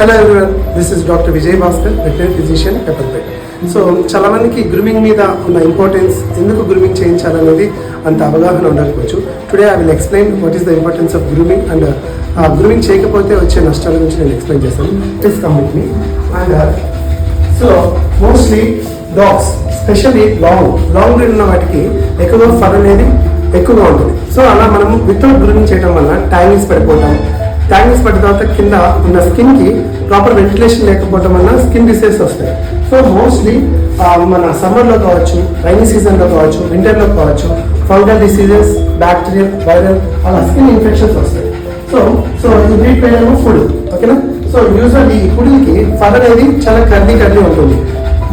Hello everyone, this is doctor Vijay Bhaskar, veterinary physician, Pepperpet. So చాలా మందికి grooming మీద ఉన్న ఇంపార్టెన్స్, ఎందుకు గ్రూమింగ్ చేయించాలనేది అంత అవగాహన ఉండకపోవచ్చు. Today I will explain what is the importance of grooming and grooming చేయకపోతే వచ్చే నష్టాల గురించి నేను ఎక్స్ప్లెయిన్ చేస్తాను. Please come with me. And so mostly dogs, specially long breed ఉన్న వాటికి ఎక్కువగా ఫర్ అనేది ఎక్కువగా ఉంటుంది. సో అలా మనం వితౌట్ గ్రూమింగ్ చేయడం వల్ల ట్యాంగిల్స్ పడిపోవడం, ట్యాంగిల్స్ పడిన తర్వాత కింద ఉన్న స్కిన్కి ప్రాపర్ వెంటిలేషన్ లేకపోవడం వల్ల స్కిన్ డిసీజెస్ వస్తాయి. సో మోస్ట్లీ మన సమ్మర్లో కావచ్చు, రైనీ సీజన్లో కావచ్చు, వింటర్లో కావచ్చు, ఫంగల్ డిసీజెస్, బ్యాక్టీరియల్, వైరల్ అలా స్కిన్ ఇన్ఫెక్షన్స్ వస్తాయి. సో ఈ బ్రీడ్ పేరు ఫుడ్, ఓకేనా. సో యూజువల్లీ ఈ ఫుడ్కి ఫర్ అనేది చాలా కర్లీ ఉంటుంది.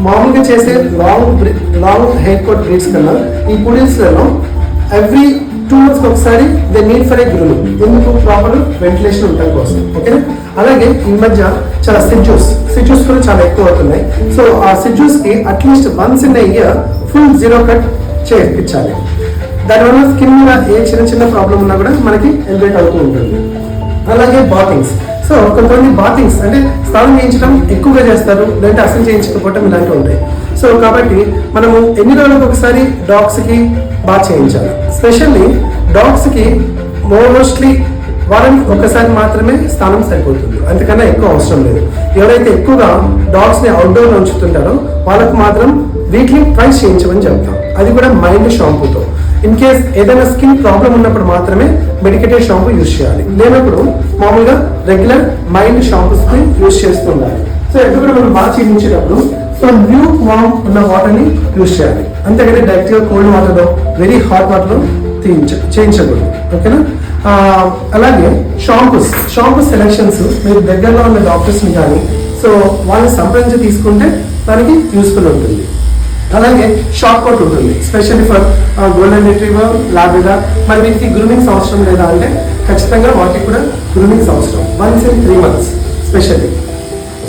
మామూలుగా చేసే లాంగ్ హెయిర్ కోట్ బ్రీడ్స్ కన్నా ఈ పుడిల్స్లలో ఎవ్రీ 2 months ఒకసారి they need for a grooming, ఎందుకు ప్రాపర్ వెంటిలేషన్ ఉండడం కోసం, ఓకేనా. అలాగే ఈ మధ్య చాలా సిడ్జూస్ కూడా చాలా ఎక్కువ అవుతున్నాయి. సో ఆ సిడ్జూస్కి at least once in a year full zero cut చేయించాలి. దానివల్ల స్కిన్ మీద ఏ చిన్న ప్రాబ్లం ఉన్నా కూడా మనకి ఎలివేట్ అవుతూ ఉంటుంది. అలాగే బాతింగ్స్. సో కొంతమంది బాతింగ్స్ అంటే స్నానం చేయించడం ఎక్కువగా చేస్తారు, లేదంటే అసలు చేయించకపోవటం ఇలాంటివి ఉంటాయి. సో కాబట్టి మనము ఎన్ని రోజులకు ఒకసారి డాగ్స్కి బాగా చేయించాలి. స్పెషల్లీ డాగ్స్కి మోస్ట్లీ వారానికి ఒకసారి మాత్రమే స్నానం సరిపోతుంది, అంతకన్నా ఎక్కువ అవసరం లేదు. ఎవరైతే ఎక్కువగా డాగ్స్ని అవుట్డోర్లో ఉంచుతుంటారో వాళ్ళకు మాత్రం వీక్లీ ట్వైస్ చేయించమని చెప్తాం, అది కూడా మైల్డ్ షాంపూతో. ఇన్ కేస్ ఏదైనా స్కిన్ ప్రాబ్లం ఉన్నప్పుడు మాత్రమే మెడికేటెడ్ షాంపూ యూజ్ చేయాలి, లేనప్పుడు మామూలుగా రెగ్యులర్ మైల్డ్ షాంపూస్ని యూజ్ చేస్తూ ఉండాలి. సో ఎప్పుడు కూడా మనం బాగా చేయించేటప్పుడు సో న్యూ వామ్ ఉన్న వాటర్ని యూజ్ చేయాలి, అంతేగాని డైరెక్ట్గా కోల్డ్ వాటర్లో, వెరీ హాట్ వాటర్లో చేయించకూడదు, ఓకేనా. అలాగే షాంపూ సెలెక్షన్స్ మీరు దగ్గరలో ఉన్న డాక్టర్స్ని కానీ సో వాళ్ళని సంప్రదించి తీసుకుంటే దానికి యూస్ఫుల్ ఉంటుంది. అలాగే షార్ట్ కోట్ ఉంటుంది, specially for golden retriever, Labrador. మరి వీటికి గ్రూమింగ్స్ అవసరం లేదా అంటే ఖచ్చితంగా వాటికి కూడా గ్రూమింగ్స్ అవసరం, once in 3 months specially.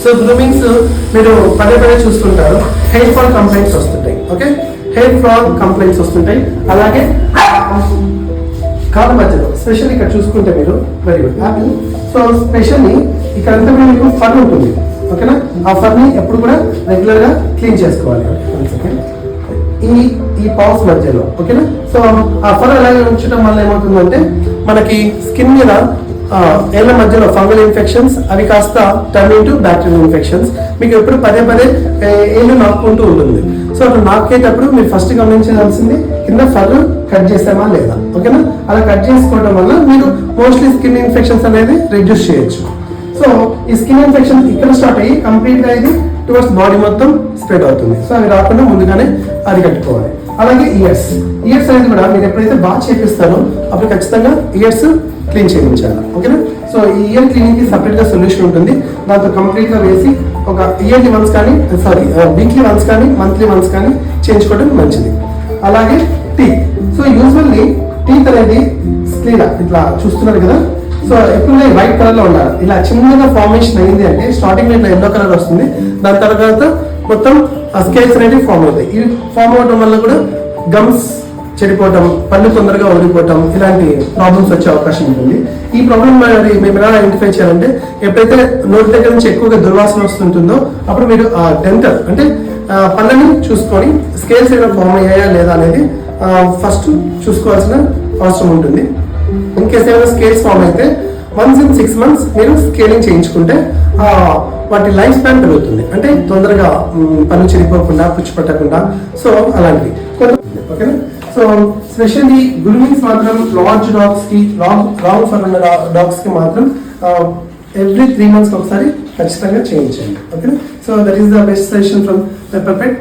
So గ్రూమింగ్స్ మీరు పదే చూస్తుంటారు, హెయిర్ ఫాల్ కంప్లైంట్స్ వస్తుంటాయి, ఓకే. హెయిర్ ఫాల్ కంప్లైంట్స్ వస్తుంటాయి. అలాగే కాళ్ళ మధ్యలో స్పెషల్లీ ఇక్కడ చూసుకుంటే మీరు very good happy. So specially ఇక్కడంతా మీకు ఫర్ ఉంటుంది, ఓకేనా. ఆ ఫర్ని ఎప్పుడు కూడా రెగ్యులర్గా క్లీన్ చేసుకోవాలి. ఈ పౌస్ మధ్యలో, ఓకేనా. సో ఆ ఫర్ అలాగే ఉంచడం వల్ల ఏమవుతుందంటే మనకి స్కిన్ మీద ఏళ్ళ మధ్యలో ఫంగల్ ఇన్ఫెక్షన్స్ అవి కాస్త టర్న్ ఇంటూ బ్యాక్టీరియల్ ఇన్ఫెక్షన్స్. మీకు ఎప్పుడు పదే ఏళ్ళు నాకుంటూ ఉంటుంది. సో అట్లా నాకేటప్పుడు మీరు ఫస్ట్ గమనించాల్సింది కింద ఫర్ కట్ చేసామా లేదా, ఓకేనా. అలా కట్ చేసుకోవడం వల్ల మీరు మోస్ట్లీ స్కిన్ ఇన్ఫెక్షన్స్ అనేది రిడ్యూస్ చేయొచ్చు. సో ఈ స్కిన్ ఇన్ఫెక్షన్ ఇక్కడ స్టార్ట్ అయ్యి కంప్లీట్గా ఇది టువర్డ్స్ బాడీ మొత్తం స్ప్రెడ్ అవుతుంది. సో అవి రాకుండా ముందుగానే అరికట్టుకోవాలి. అలాగే ఇయర్స్ అనేది కూడా మీరు ఎప్పుడైతే బాగా చేపిస్తారో అప్పుడు ఖచ్చితంగా ఇయర్స్ క్లీన్ చేయించాలి, ఓకేనా. సో ఈ ఇయర్ క్లీనింగ్కి సపరేట్గా సొల్యూషన్ ఉంటుంది, దాంతో కంప్లీట్గా వేసి ఒక ఇయర్లీ వన్స్ కానీ వీక్లీ వన్స్ కానీ మంత్లీ వన్స్ కానీ చేయించుకోవడం మంచిది. అలాగే టీత్. సో యూజువల్లీ టీత్ అనేది స్క్లీన్ ఇట్లా చూస్తున్నారు కదా. సో ఎప్పుడైనా వైట్ కలర్లో ఉండాలి. ఇలా చిన్నగా ఫార్మేషన్ అయింది అంటే స్టార్టింగ్ ఇట్లా ఎల్లో కలర్ వస్తుంది, దాని తర్వాత మొత్తం స్కేల్స్ అనేవి ఫామ్ అవుతాయి. ఇవి ఫామ్ అవడం వల్ల కూడా గమ్స్ చెడిపోవటం, పళ్ళు తొందరగా ఓడిపోవటం, ఇలాంటి ప్రాబ్లమ్స్ వచ్చే అవకాశం ఉంటుంది. ఈ ప్రాబ్లం మరి మేము ఎలా ఐడెంటిఫై చేయాలంటే ఎప్పుడైతే నోటి దగ్గర నుంచి ఎక్కువగా దుర్వాసన వస్తుంటుందో అప్పుడు మీరు డెంటల్ అంటే పళ్ళని చూసుకొని స్కేల్స్ ఏమైనా ఫామ్ అయ్యాయా లేదా అనేది ఫస్ట్ చూసుకోవాల్సిన అవసరం ఉంటుంది. ఇన్ కేస్ ఏమైనా స్కేల్స్ ఫామ్ అయితే వన్స్ ఇన్ 6 months మీరు స్కేలింగ్ చేయించుకుంటే వాటి లైఫ్ స్పాన్ పెరుగుతుంది, అంటే తొందరగా పళ్ళు చెడిపోకుండా, పుచ్చి పట్టకుండా. సో అలాంటివి ఓకేనా. సో స్పెషల్లీ గ్రూమింగ్స్ మాత్రం లార్జ్ డాగ్స్కి, లాంగ్ ఫర్ ఉన్న డాగ్స్కి మాత్రం ఎవ్రీ 3 months ఒకసారి ఖచ్చితంగా చేయించండి, ఓకేనా. So that is the best suggestion from పెప్పర్పేట్.